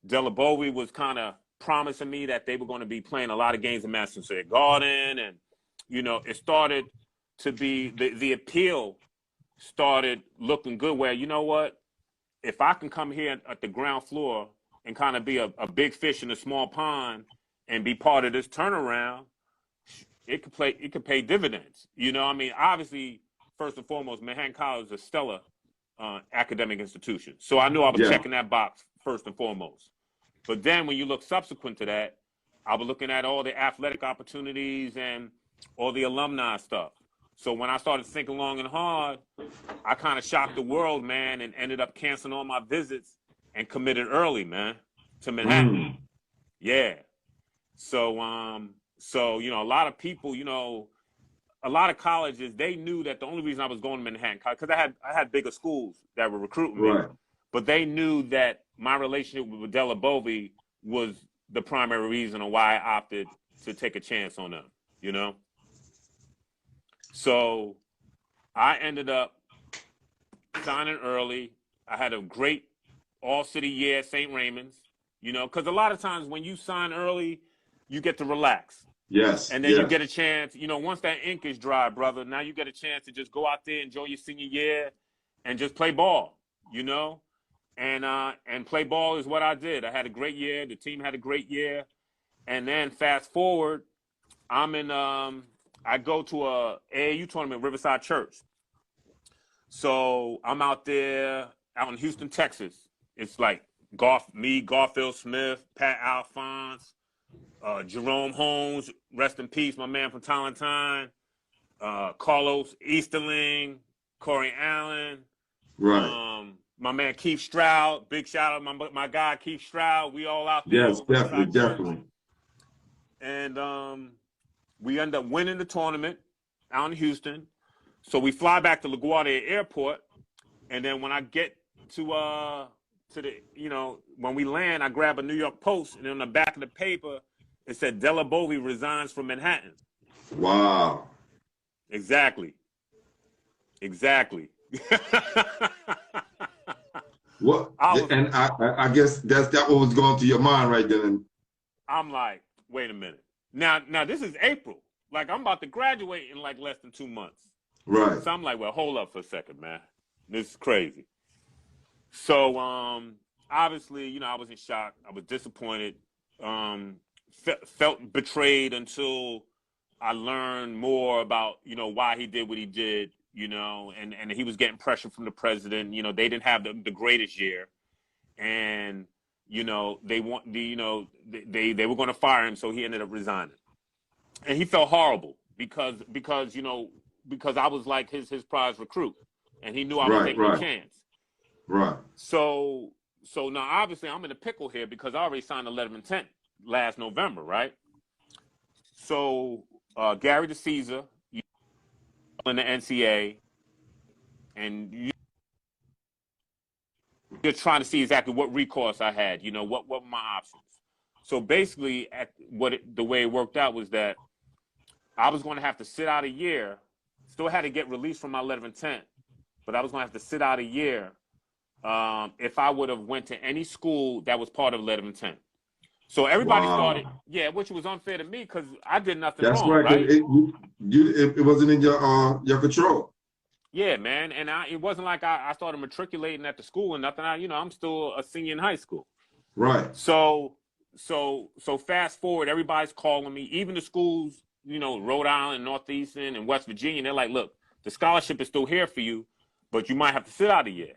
Delabove was kind of promising me that they were going to be playing a lot of games in Madison Square Garden, and it started to be the appeal started looking good. Where if I can come here at the ground floor and kind of be a big fish in a small pond and be part of this turnaround, it could pay dividends. Obviously, first and foremost, Manhattan College is a stellar academic institution. So I knew I was checking that box first and foremost. But then when you look subsequent to that, I was looking at all the athletic opportunities and all the alumni stuff. So when I started thinking long and hard, I kind of shocked the world, man, and ended up canceling all my visits and committed early, man, to Manhattan. Yeah. So, a lot of people, a lot of colleges, they knew that the only reason I was going to Manhattan College, because I had bigger schools that were recruiting me, but they knew that my relationship with Delabove was the primary reason on why I opted to take a chance on them, So I ended up signing early. I had a great all-city year at St. Raymond's, because a lot of times when you sign early, you get to relax. Yes. And then you get a chance, once that ink is dry, brother, now you get a chance to just go out there, enjoy your senior year, and just play ball, And play ball is what I did. I had a great year. The team had a great year. And then fast forward, I'm in I go to a AAU tournament, Riverside Church. So I'm out there, out in Houston, Texas. It's like Garfield Smith, Pat Alphonse, Jerome Holmes, rest in peace, my man from Tallentine, Carlos Easterling, Corey Allen, my man Keith Stroud, big shout out my guy Keith Stroud. We all out there. Yes, definitely. And we end up winning the tournament out in Houston. So we fly back to LaGuardia Airport, and then when I get to the when we land, I grab a New York Post, and on the back of the paper it said Delabove resigns from Manhattan. Wow. Exactly. What? I guess that what was going through your mind right then. I'm like, wait a minute. Now this is April. Like, I'm about to graduate in like less than 2 months. Right. So I'm like, well, hold up for a second, man. This is crazy. So obviously, I was in shock. I was disappointed. Felt betrayed until I learned more about, why he did what he did, and he was getting pressure from the president. They didn't have the greatest year, and they were going to fire him, so he ended up resigning. And he felt horrible because because I was like his prize recruit, and he knew I was taking a chance. Right. So now obviously I'm in a pickle here because I already signed a letter of intent last November, right? So Gary DeCesar, you in the NCA, and you're trying to see exactly what recourse I had. You know, what were my options? So basically, the way it worked out was that I was going to have to sit out a year. Still had to get released from my letter of intent, but I was going to have to sit out a year if I would have went to any school that was part of letter of intent. So everybody started, which was unfair to me because I did nothing wrong. That's right. It wasn't in your control. Yeah, man, and it wasn't like I started matriculating at the school and nothing. I'm still a senior in high school. Right. So fast forward, everybody's calling me, even the schools, Rhode Island, Northeastern, and West Virginia. They're like, look, the scholarship is still here for you, but you might have to sit out a year.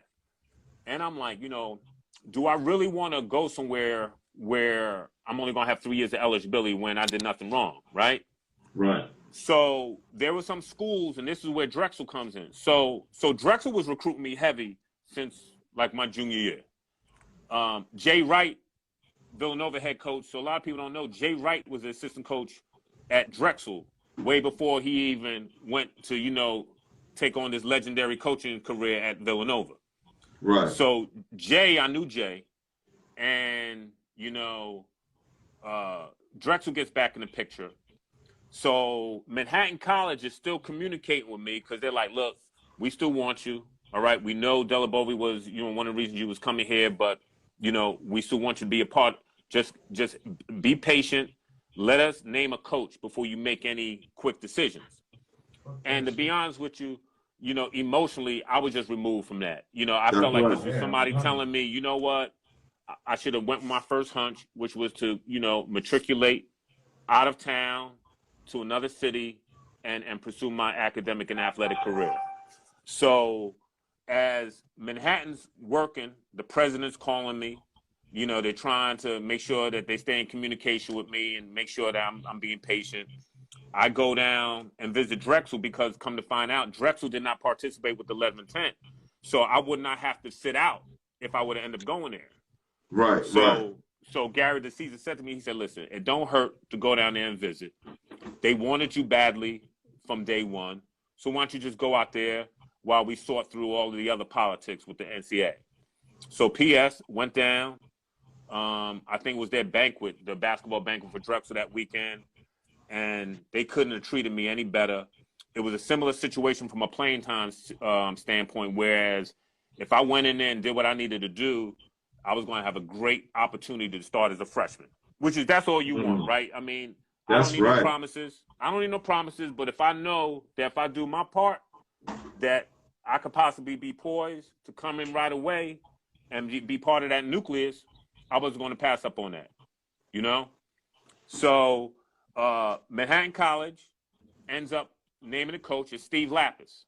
And I'm like, do I really want to go somewhere where I'm only going to have 3 years of eligibility when I did nothing wrong, right? Right. So there were some schools, and this is where Drexel comes in. So Drexel was recruiting me heavy since like my junior year. Jay Wright, Villanova head coach. So a lot of people don't know Jay Wright was the assistant coach at Drexel way before he even went to, take on this legendary coaching career at Villanova. Right. So I knew Jay, and Drexel gets back in the picture. So Manhattan College is still communicating with me because they're like, look, we still want you. All right. We know Delabove was, one of the reasons you was coming here, but, we still want you to be a part. Just be patient. Let us name a coach before you make any quick decisions. And to be honest with you, emotionally, I was just removed from that. I felt like this was somebody telling me, you know what, I should have went with my first hunch, which was to, matriculate out of town to another city and pursue my academic and athletic career. So as Manhattan's working, the president's calling me, they're trying to make sure that they stay in communication with me and make sure that I'm being patient. I go down and visit Drexel because come to find out, Drexel did not participate with the letter of intent. So I would not have to sit out if I would have ended up going there. Right. So Gary DeCesar said to me, he said, listen, it don't hurt to go down there and visit. They wanted you badly from day one. So why don't you just go out there while we sort through all of the other politics with the NCAA? So PS went down. I think it was their banquet, the basketball banquet for Drexel that weekend. And they couldn't have treated me any better. It was a similar situation from a playing time standpoint, whereas if I went in there and did what I needed to do, I was going to have a great opportunity to start as a freshman, that's all you want, right? I mean, I don't need no promises. I don't need no promises, but if I know that if I do my part, that I could possibly be poised to come in right away and be part of that nucleus, I wasn't going to pass up on that, So Manhattan College ends up naming a coach as Steve Lapis.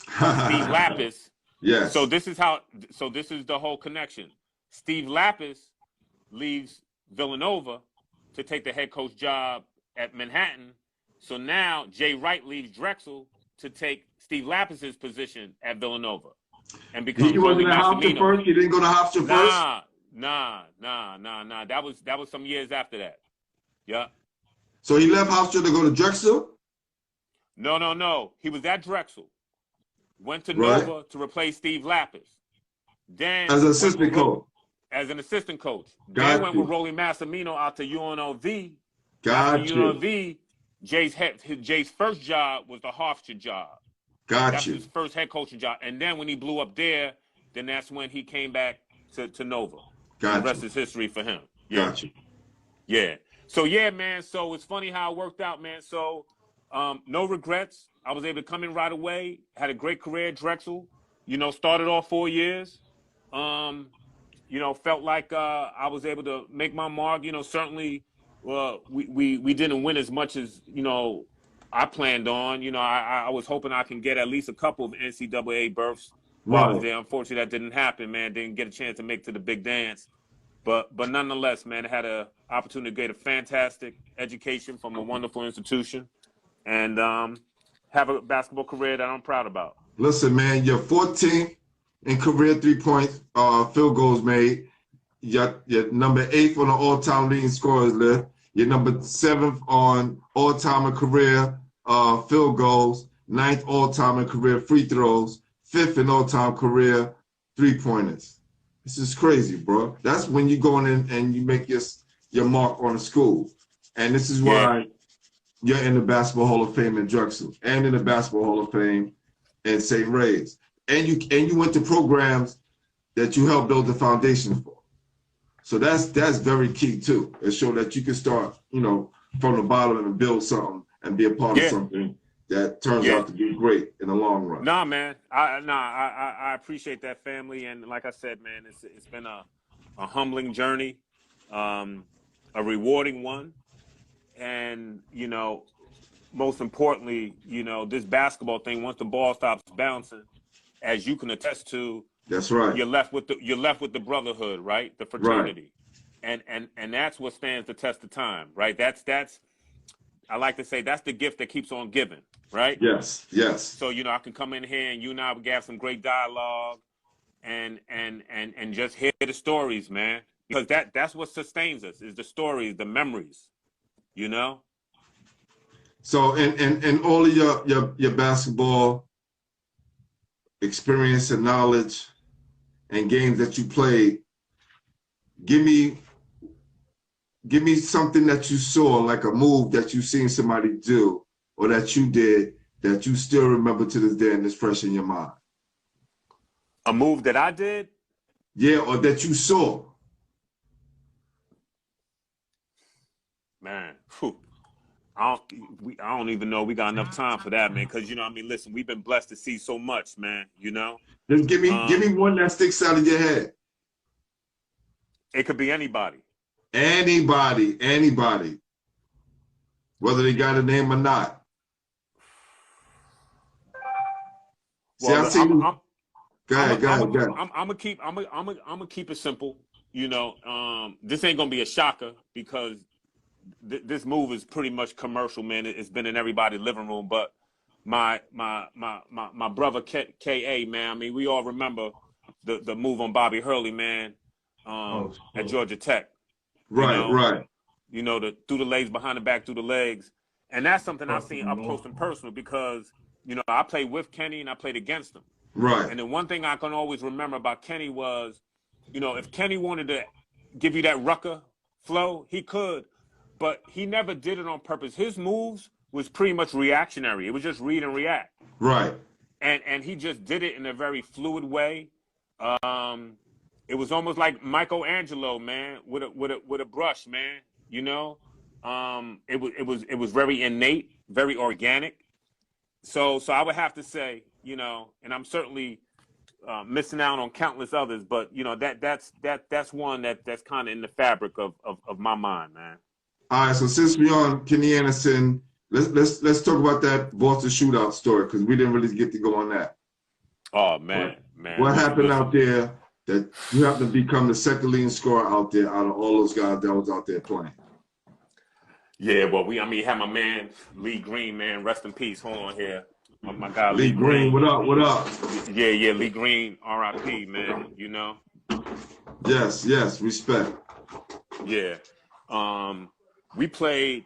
Steve Lapis. Yes. So this is the whole connection. Steve Lapis leaves Villanova to take the head coach job at Manhattan. So now Jay Wright leaves Drexel to take Steve Lapis's position at Villanova. And because he wasn't at Hofstra first? He didn't go to Hofstra first? Nah. That was some years after that. Yeah. So he left Hofstra to go to Drexel? No. He was at Drexel. Went to Nova to replace Steve Lapis. Then as an assistant coach. Then went with Rolly Massimino out to UNLV. Gotcha. UNLV, Jay's first job was the Hofstra job. That's his first head coaching job. And then when he blew up there, then that's when he came back to Nova. The rest is history for him. Yeah. Gotcha. Yeah. So, yeah, man. So it's funny how it worked out, man. So no regrets. I was able to come in right away. Had a great career at Drexel. Started off 4 years. Felt like I was able to make my mark. Certainly we didn't win as much as, I planned on. I was hoping I can get at least a couple of NCAA berths while I was there. Unfortunately, that didn't happen, man. Didn't get a chance to make to the big dance. But nonetheless, man, I had an opportunity to get a fantastic education from a wonderful institution. And have a basketball career that I'm proud about. Listen, man, you're 14th in career 3-point field goals made. You're number 8th on the all-time leading scorers list. You're number 7th on all-time in career field goals. 9th all-time in career free throws. 5th in all-time career three-pointers. This is crazy, bro. That's when you go in and you make your mark on the school. And this is why you're in the Basketball Hall of Fame in Drexel and in the Basketball Hall of Fame in St. Ray's. And you went to programs that you helped build the foundation for. So that's very key too. It shows that you can start, from the bottom and build something and be a part of something that turns out to be great in the long run. Nah, man. I appreciate that, family. And like I said, man, it's been a humbling journey, a rewarding one. And, most importantly, this basketball thing, once the ball stops bouncing, as you can attest to, that's right. You're left with the brotherhood, right? The fraternity. Right. And that's what stands the test of time, right? That's I like to say that's the gift that keeps on giving, right? Yes. So, I can come in here and you and I would have some great dialogue and just hear the stories, man. Because that's what sustains us, is the stories, the memories, So in all of your basketball experience and knowledge and games that you played, give me something that you saw, like a move that you seen somebody do or that you did that you still remember to this day and is fresh in your mind. A move that I did? Yeah, or that you saw. Man, I don't even know we got enough time for that, man. Because listen, we've been blessed to see so much, man. Just give me one that sticks out of your head. It could be anybody. Anybody. Whether they got a name or not. Well, See, go ahead. I'm gonna keep it simple. This ain't gonna be a shocker because this move is pretty much commercial, man. It's been in everybody's living room. But my brother K.A., man. I mean, we all remember the move on Bobby Hurley, man, at Georgia Tech. Right. Through the legs, behind the back, through the legs, and that's something I've seen up close and personal because I played with Kenny and I played against him. Right. And the one thing I can always remember about Kenny was, if Kenny wanted to give you that rucker flow, he could. But he never did it on purpose. His moves was pretty much reactionary. It was just read and react. Right. And he just did it in a very fluid way. It was almost like Michelangelo, man, with a brush, man. It was very innate, very organic. So I would have to say, and I'm certainly missing out on countless others, but that's one that's kind of in the fabric of my mind, man. All right, so since we're on Kenny Anderson, let's talk about that Boston shootout story because we didn't really get to go on that. Oh man. What happened out there that you have to become the second leading scorer out there out of all those guys that was out there playing? Yeah, well, had my man Lee Green, man, rest in peace. Hold on here, my guy Lee Green. What up? Yeah, Lee Green, R.I.P. Man. Yes, respect. Yeah. We played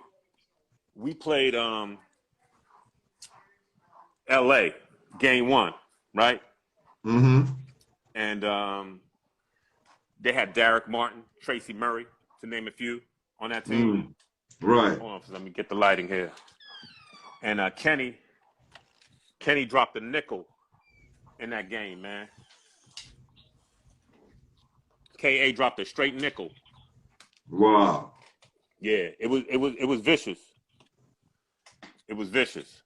LA game 1, right? Mm-hmm. And they had Derek Martin, Tracy Murray, to name a few, on that team. Right. Hold on, let me get the lighting here. And Kenny dropped a nickel in that game, man. K.A. dropped a straight nickel. Wow. Yeah, it was vicious. It was vicious.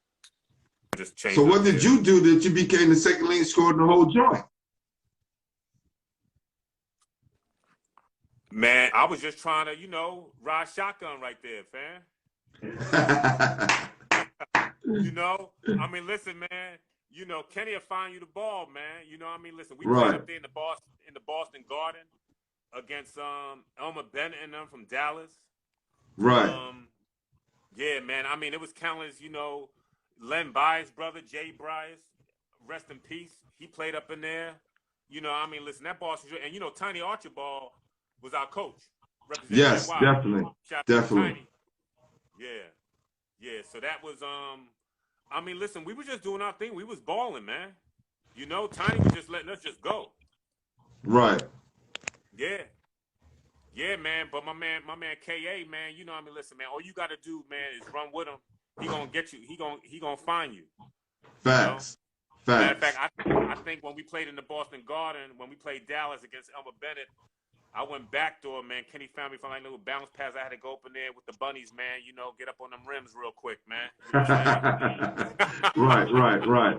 So what did you do that you became the second leading scorer in the whole joint? Man, I was just trying to, ride shotgun right there, fam. Listen, man. Kenny will find you the ball, man. Listen, we played up there in the Boston Garden against Elmer Bennett and them from Dallas. Right. Yeah, man. It was countless, Len Bias' brother, Jay Bias, rest in peace. He played up in there. You know, I mean, listen, that Boston, and you know, Tiny Archibald was our coach, representing Yes, NY. definitely. Shout out Definitely. to Tiny. Yeah. So that was I mean, listen, we were just doing our thing. We was balling, man. You know, Tiny was just letting us just go. Right. Yeah, man. But my man KA, man, you know, I mean, listen, man, all you gotta do, man, is run with him. He gonna get you. He gonna find you. Facts. You know? Matter of Facts. fact, I think when we played in the Boston Garden, when we played Dallas against Elmer Bennett, I went backdoor, man. Kenny found me from like little bounce pass. I had to go up in there with the bunnies, man. You know, get up on them rims real quick, man. You know what I'm saying? Right.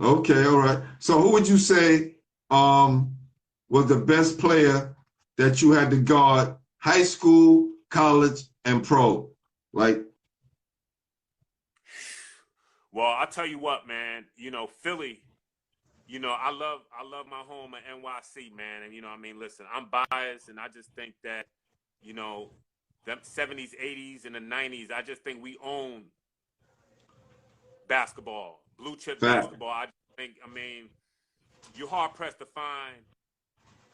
Okay, all right. So who would you say was the best player that you had to guard high school, college, and pro? Like, well, I'll tell you what, man. You know, Philly. You know, I love my home at NYC, man. And, you know, I mean, listen, I'm biased, and I just think that, you know, them 70s, 80s, and the 90s, I just think we own basketball, blue chip basketball. I just think, I mean, you're hard-pressed to find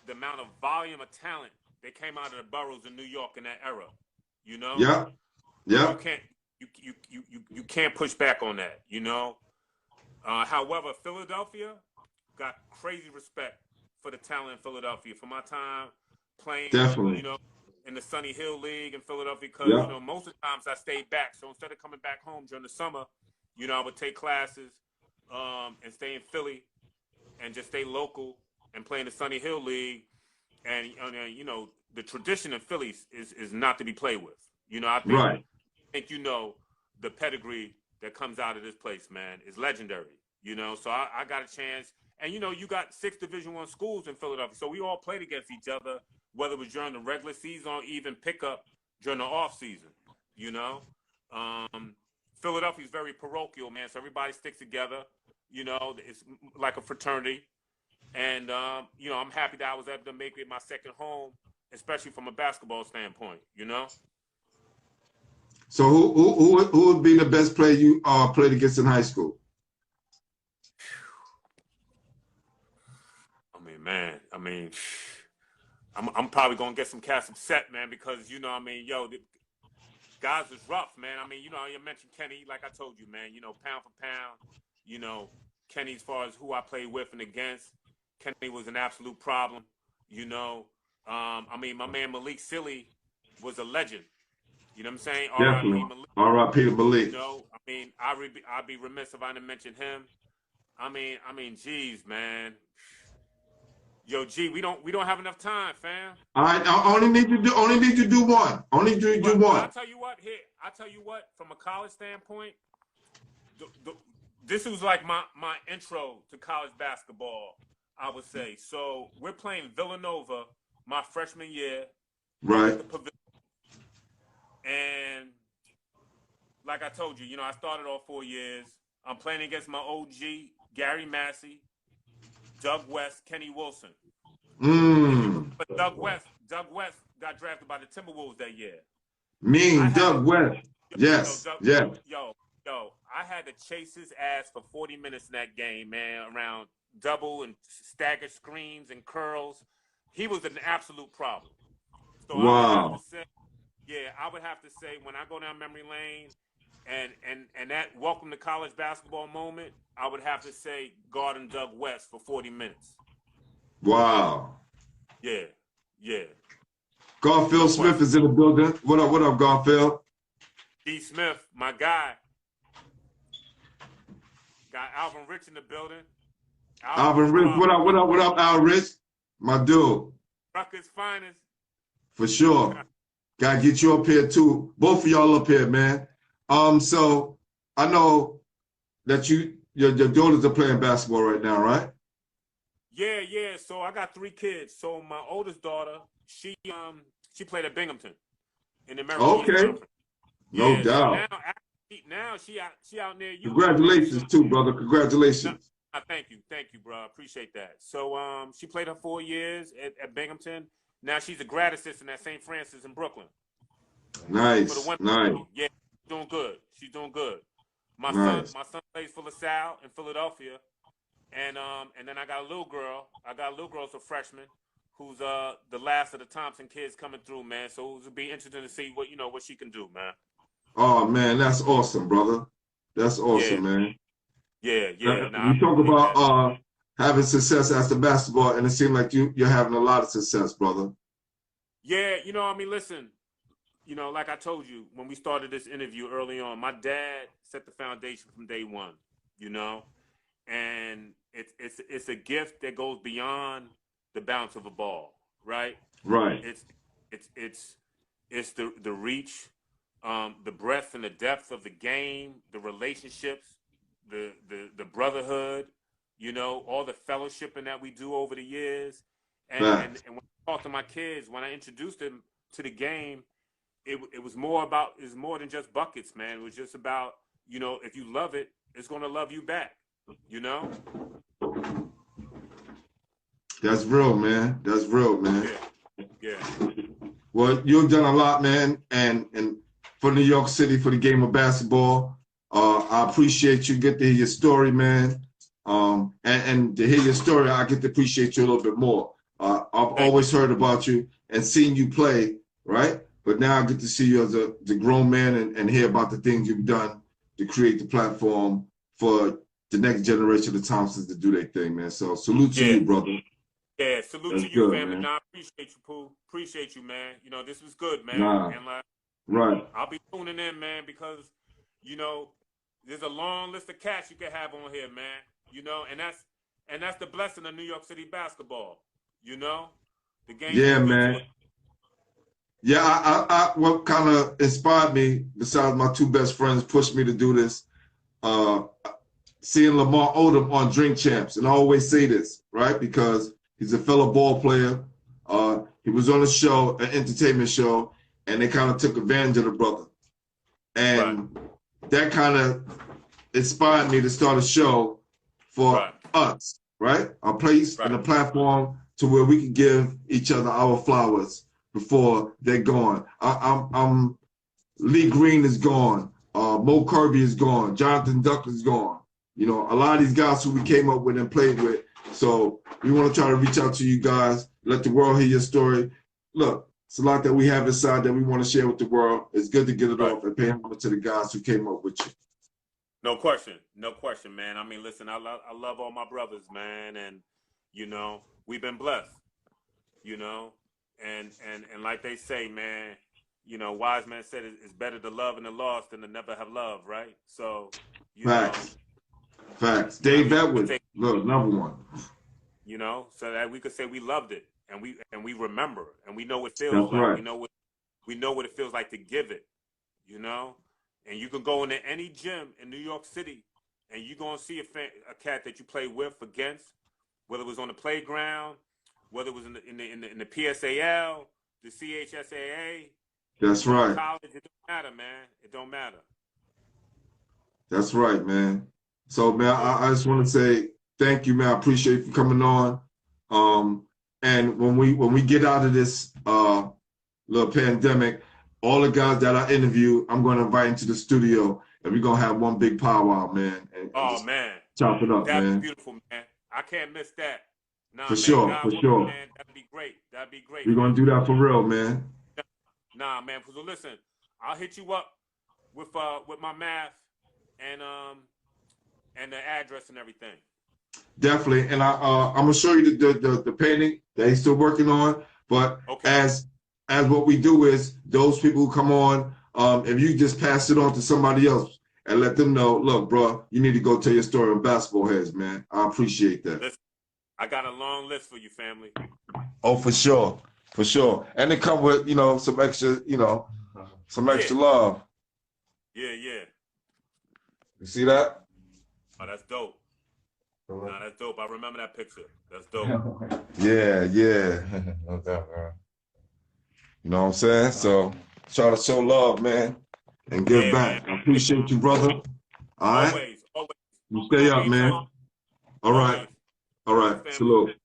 the amount of volume of talent that came out of the boroughs in New York in that era, you know? Yeah. You can't push back on that, you know? However, Philadelphia got crazy respect for the talent in Philadelphia. For my time playing, Definitely. you know, in the Sunny Hill League in Philadelphia, because, you know, most of the times I stayed back. So instead of coming back home during the summer, you know, I would take classes and stay in Philly and just stay local and play in the Sunny Hill League. And you know, the tradition in Philly is not to be played with. You know, I think you know the pedigree that comes out of this place, man, is legendary. You know, so I got a chance. And, you know, you got 6 Division I schools in Philadelphia. So we all played against each other, whether it was during the regular season or even pickup during the off season, you know. Philadelphia is very parochial, man. So everybody sticks together. You know, it's like a fraternity. And, you know, I'm happy that I was able to make it my second home, especially from a basketball standpoint, you know. So who would be the best player you played against in high school? I mean, I'm probably gonna get some cats upset, man, because, you know, I mean, yo, the guys was rough, man. I mean, you know, you mentioned Kenny, like I told you, man. You know, pound for pound, you know, Kenny, as far as who I played with and against, Kenny was an absolute problem. You know, I mean, my man Malik Silly was a legend. You know what I'm saying? Definitely. R.I.P. to Malik. You know, I mean, I'd be remiss if I didn't mention him. I mean, geez, man. Yo, G, we don't have enough time, fam. I only need you to do one. Only do one. I'll tell you what. From a college standpoint, this was like my intro to college basketball, I would say. So we're playing Villanova my freshman year. Right. And like I told you, you know, I started all 4 years. I'm playing against my OG, Gary Massey, Doug West, Kenny Wilson. But Doug West got drafted by the Timberwolves that year. Doug West. Yes. Yo, I had to chase his ass for 40 minutes in that game, man, around double and staggered screens and curls. He was an absolute problem. So wow. I would have to say when I go down memory lane and that welcome to college basketball moment, I would have to say guarding Doug West for 40 minutes. Wow. Yeah. Garfield Smith is in the building. What up, Garfield? D. Smith, my guy. Got Alvin Rich in the building. Alvin Rich, what up, Al Rich? My dude. Rucker's finest. For sure. Gotta get you up here too. Both of y'all up here, man. So I know that your daughters are playing basketball right now, right? Yeah. So I got 3 kids. So my oldest daughter, she played at Binghamton in the American East Conference. No doubt. So now she out near you. Congratulations too, brother. Congratulations. Thank you, bro. I appreciate that. So she played her 4 years at Binghamton. Now she's a grad assistant at St. Francis in Brooklyn. Nice. Yeah, she's doing good. My Nice. son plays for LaSalle in Philadelphia, and then I got a little girl. Who's a freshman, who's the last of the Thompson kids coming through, man. So it'll be interesting to see what she can do, man. Oh man, that's awesome, brother. That's awesome, man. Yeah. You talk about having success as the basketball, and it seems like you're having a lot of success, brother. Yeah, I mean, listen, like I told you when we started this interview early on, my dad set the foundation from day one, and it's a gift that goes beyond the bounce of a ball, right? Right. It's the reach, the breadth and the depth of the game, the relationships, the brotherhood, all the fellowshipping that we do over the years. And when I talk to my kids, when I introduced them to the game, it was more than just buckets, man. It was just about, if you love it, it's going to love you back, That's real, man. That's real, man. Yeah. Well, you've done a lot, man, and for New York City, for the game of basketball. I appreciate you. Get to hear your story, man. And to hear your story, I get to appreciate you a little bit more. I've always heard about you and seen you play, right? But now I get to see you as the grown man and hear about the things you've done to create the platform for the next generation of Thompsons to do their thing, man. So salute to you, brother. Yeah, salute That's to you, good, family. man. Nah, I appreciate you, Pooh. Appreciate you, man. This was good, man. Nah. And Right. I'll be tuning in, man, because there's a long list of cats you can have on here, man. And that's the blessing of New York City basketball. The game. Yeah, man. Yeah, I what kind of inspired me, besides my two best friends pushed me to do this, seeing Lamar Odom on Drink Champs. And I always say this, right? Because he's a fellow ball player. He was on a show, an entertainment show, and they kind of took advantage of the brother. And that kind of inspired me to start a show for us, right? A place and a platform to where we can give each other our flowers before they're gone. I'm Lee Green is gone. Mo Kirby is gone. Jonathan Duck is gone. A lot of these guys who we came up with and played with. So we want to try to reach out to you guys, let the world hear your story. Look, it's a lot that we have inside that we want to share with the world. It's good to get it off and pay homage to the guys who came up with you. No question, man. I mean, listen, I love all my brothers, man, and we've been blessed, and like they say, man, wise man said it's better to love in the lost than to never have love, right? So, Facts. Dave Edwards, look, number one. So that we could say we loved it, and we remember, and we know what it feels That's like. right. We know what it feels like to give it, And you can go into any gym in New York City, and you're gonna see a cat that you play with, against, whether it was on the playground, whether it was in the PSAL, the CHSAA. That's right. College, it don't matter, man. It don't matter. That's right, man. So, man, I just want to say thank you, man. I appreciate you for coming on. And when we get out of this little pandemic, all the guys that I interview, I'm going to invite into the studio, and we're going to have one big powwow, man. And man. Chop it up, That'd man. Be beautiful, man. I can't miss that. Nah, for man, sure. Man, that'd be great. We're going to do that for real, man. Nah, man. So listen, I'll hit you up with my math and the address and everything. Definitely. And I'm going to show you the painting that he's still working on. But as what we do is those people who come on, if you just pass it on to somebody else and let them know, look, bro, you need to go tell your story on Basketball Heads, man. I appreciate that. Listen, I got a long list for you, family. Oh, for sure. For sure. And it come with, some extra, some extra love. Yeah. You see that? Oh, that's dope. Nah, that's dope. I remember that picture. That's dope. Yeah. No doubt, man. You know what I'm saying? So try to show love, man, and give back. Man. I appreciate you, brother. All right? Always. You stay up, man. All right. Salute.